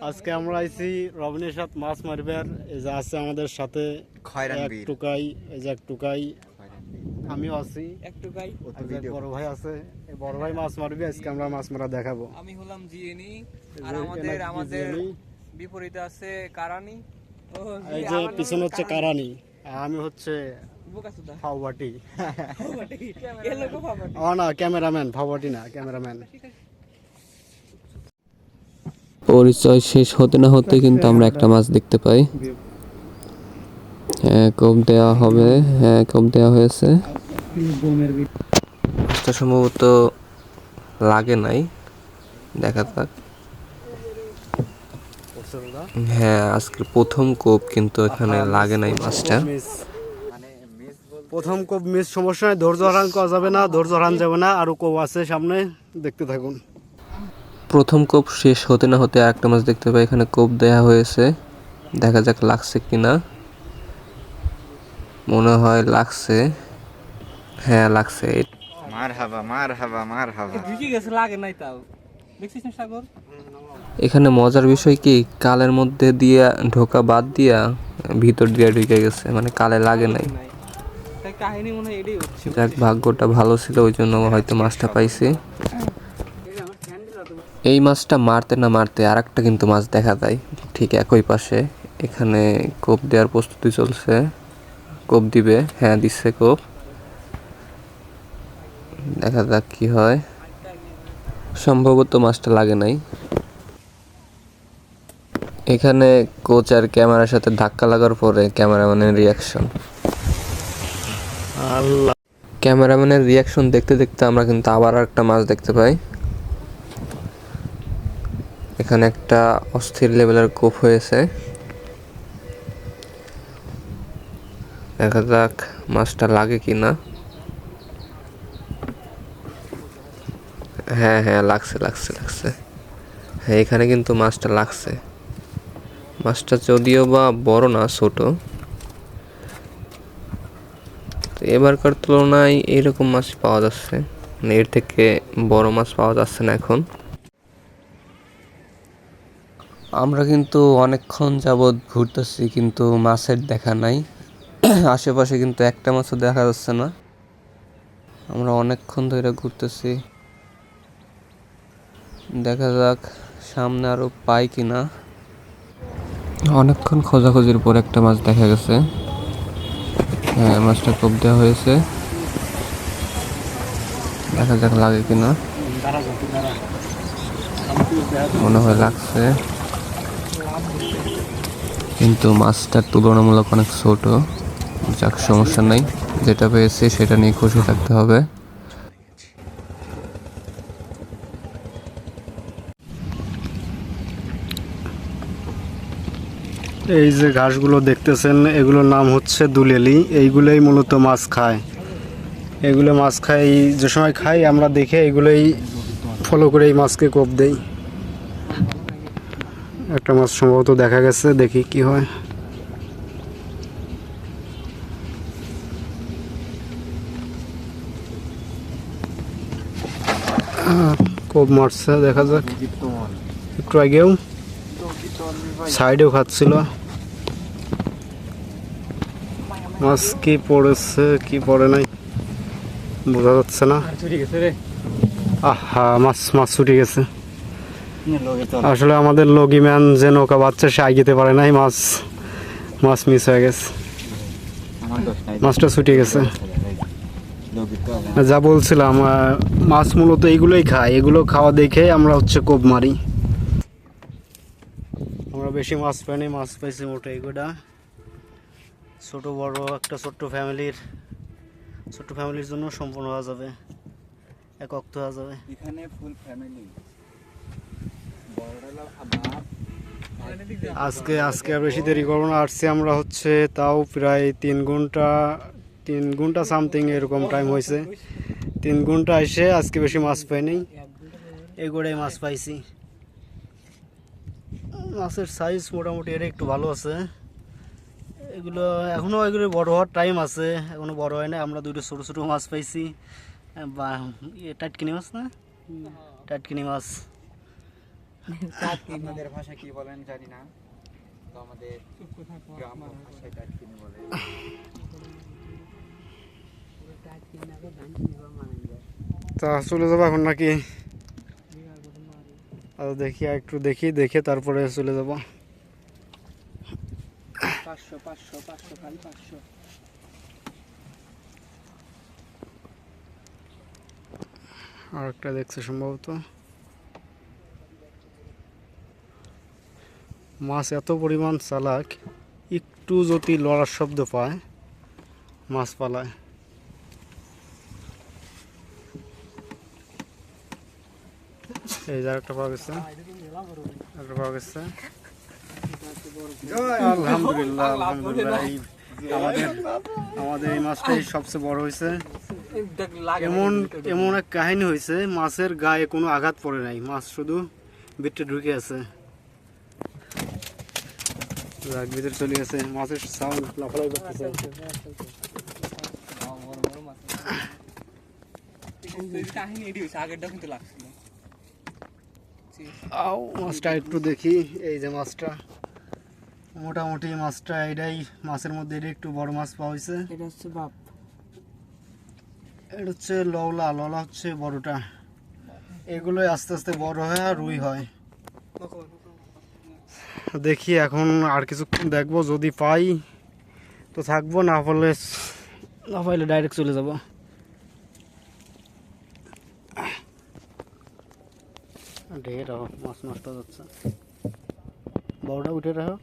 আজকে আমরা আইছি রবিনের সাথে মাছ মারবার। এই যে আছে আমাদের সাথে এক টুকাই, এই যে এক টুকাই, আমিও আছি এক টুকাই, বড় ভাই আছে। এই বড় ভাই মাছ মারবে, আজকে আমরা মাছ মারা দেখাবো। আমি হলাম জিএনি আর আমাদের বিপরীতে আছে কারানি। এই যে পিছনে হচ্ছে কারানি, আমি হচ্ছে ফাওয়াটি। ও না, ক্যামেরাম্যান। ফাওয়াটি না, ক্যামেরাম্যান। পরিচয় শেষ হতে না হতে কিন্তু আমরা একটা মাছ দেখতে পাই। হ্যাঁ, কোপ দেওয়া হবে। হ্যাঁ, কোপ দেওয়া হয়েছে। মাছটা সম্ভবত লাগে নাই, দেখা যাক। হ্যাঁ, আজকের প্রথম কোপ কিন্তু এখানে লাগে নাই মাছটা। প্রথম কোপ মিস, সমস্যা নাই, ধৈর্য হারান করা যাবে না, ধৈর্য হারান যাবে না, আরো কোপ আছে সামনে, দেখতে থাকুন। প্রথম কোপ শেষ হতে না হতে আরেকটা মাছ দেখতে পাই। এখানে কোপ দেয়া হয়েছে, দেখা যাক লাগছে কিনা। মনে হয় লাগছে। হ্যাঁ, লাগছে। এখানে মজার বিষয় কি, কালের মধ্যে দিয়া ঢোকা বাদ দিয়া ভিতর দিয়া ঢুকে গেছে, মানে কালে লাগে নাই। যাক, ভাগ্যটা ভালো ছিল, ওই জন্য হয়তো মাছটা পাইছি। এই মাছটা মারতে না মারতে আর একটা কিন্তু মাছ দেখা যায় ঠিক একই পাশে। এখানে কোপ দেওয়ার প্রস্তুতি চলছে, কোপ দিবে। হ্যাঁ, দিচ্ছে কোপ, দেখা যাক কি হয়। সম্ভবত মাছটা লাগে নাই। এখানে কোচ আর ক্যামেরার সাথে ধাক্কা লাগার পরে ক্যামেরাম্যানের রিয়াকশন, ক্যামেরাম্যানের রিয়াকশন দেখতে দেখতে আমরা কিন্তু আবার একটা মাছ দেখতে পাই। এখানে একটা অস্থির লেভেলের কোপ হয়েছে, দেখা যাক মাছটা লাগে কিনা। হ্যাঁ হ্যাঁ, লাগছে লাগছে লাগছে। হ্যাঁ, এখানে কিন্তু মাছটা লাগছে। মাছটা যদিও বা বড় না, ছোট। এবারকার তুলনায় এইরকম মাছ পাওয়া যাচ্ছে, মানে এর থেকে বড় মাছ পাওয়া যাচ্ছে না এখন। আমরা কিন্তু অনেকক্ষণ যাবৎ ঘুরতেছি, কিন্তু মাছের দেখা নাই। আশেপাশে কিন্তু একটা মাছও দেখা যাচ্ছে না। আমরা অনেকক্ষণ ধরে ঘুরতেছি, দেখা যাক সামনে আরো পাই কিনা। অনেকক্ষণ খোঁজাখুঁজির পর একটা মাছ দেখা গেছে। হ্যাঁ, মাছটা কোপ দেওয়া হয়েছে, দেখা যাক লাগে কিনা। মনে হয় লাগছে, কিন্তু মাছটা তুলনামূলক অনেক ছোট। যাক, সমস্যা নাই, যেটা পেয়েছি সেটা নিয়ে খুশি থাকতে হবে। এই যে ঘাসগুলো দেখতেছেন, এগুলোর নাম হচ্ছে দুলেলি। এইগুলোই মূলত মাছ খায়। এগুলো মাছ খাই, যে সময় খাই আমরা দেখে এগুলোই ফলো করে এই মাছকে কোপ দেই। একটা মাছ সম্ভবত দেখা গেছে, দেখি কি হয়। কোপ মারছে, দেখা যাক। একটু আগেও সাইডেও খাচ্ছিল মাছ। কি পড়েছে কি পড়ে নাই বোঝা যাচ্ছে না। আহা, মাছ মাছ ছুটে গেছে। আসলে আমাদের লগিম্যান যে নৌকা বাচ্চা, সে আগিতে পারে নাই, মাছ মাছ মিস হয়ে গেছে, মাছটা ছুটে গেছে। যা বলছিলাম, মাছ মূলত এইগুলোই খায়, এগুলো খাওয়া দেখে আমরা হচ্ছে কোপ মারি। আমরা বেশি মাছ পাইনি, মাছ পাইছি মোটে এগুলা। ছোট বড় একটা ছোট্ট ফ্যামিলির জন্য সম্পূর্ণ হওয়া যাবে, একক হওয়া যাবে। এখানে ফুল ফ্যামিলি। আজকে আর বেশি দেরি করবো না। আসছি আমরা হচ্ছে তাও প্রায় 3 ঘন্টা সামথিং এরকম টাইম হয়েছে। 3 ঘন্টা এসে আজকে বেশি মাছ পাইনি, এগুলোই মাছ পাইছি। মাছের সাইজ মোটামুটি এটা একটু ভালো আছে। এগুলো এখনো বড় হওয়ার টাইম আছে, এখনো বড় হয় না। আমরা দুটো ছোট ছোট মাছ পাইছি, টাটকিনি মাছ না, টাটকিনি মাছ আপনাদের ভাষা কি বলেন জানি না, তো আমাদের গ্রাম্য ভাষায় টাটকিনি বলে। তা চলে যাবো এখন নাকি? আর দেখি আর একটু দেখে তারপরে চলে যাব। 500 500 500 খালি 500। আর একটা দেখছে সম্ভবত। মাছ এত পরিমাণ চালাক, একটু যদি লড়ার শব্দ পায় মাছ পালায়। এই যে একটা পাওয়া গেছে, একটা পাওয়া গেছে। আলহামদুলিল্লাহ আলহামদুলিল্লাহ। এই আমাদের এই মাছটাই সবচেয়ে বড় হয়েছে। এমন এক কাহিনী হয়েছে, মাছের গায়ে কোনো আঘাত পড়ে নাই, মাছ শুধু ভিতরে ঢুকে আছে। ভিতরে চলে গেছে, মাছের সাউন্ড লাফালাই করতেছে। কাহিনী এডি হইছে, আগেরটা কিন্তু লাগছিল। মাছটা একটু দেখি। এই যে মাছটা, মোটামুটি মাছটা এটাই মাছের মধ্যে এটা একটু বড় মাছ পাওয়া হয়েছে। এটা হচ্ছে বাপ, এটা হচ্ছে লওলা, লওলা হচ্ছে বড়টা। এগুলোই আস্তে আস্তে বড় হয় আর রুই হয়। দেখি এখন আর কিছুক্ষণ দেখবো, যদি পাই তো থাকবো, না পাইলে ডাইরেক্ট চলে যাব। ঢের মাছ নষ্ট হচ্ছে, বড়টা উঠে রাখো।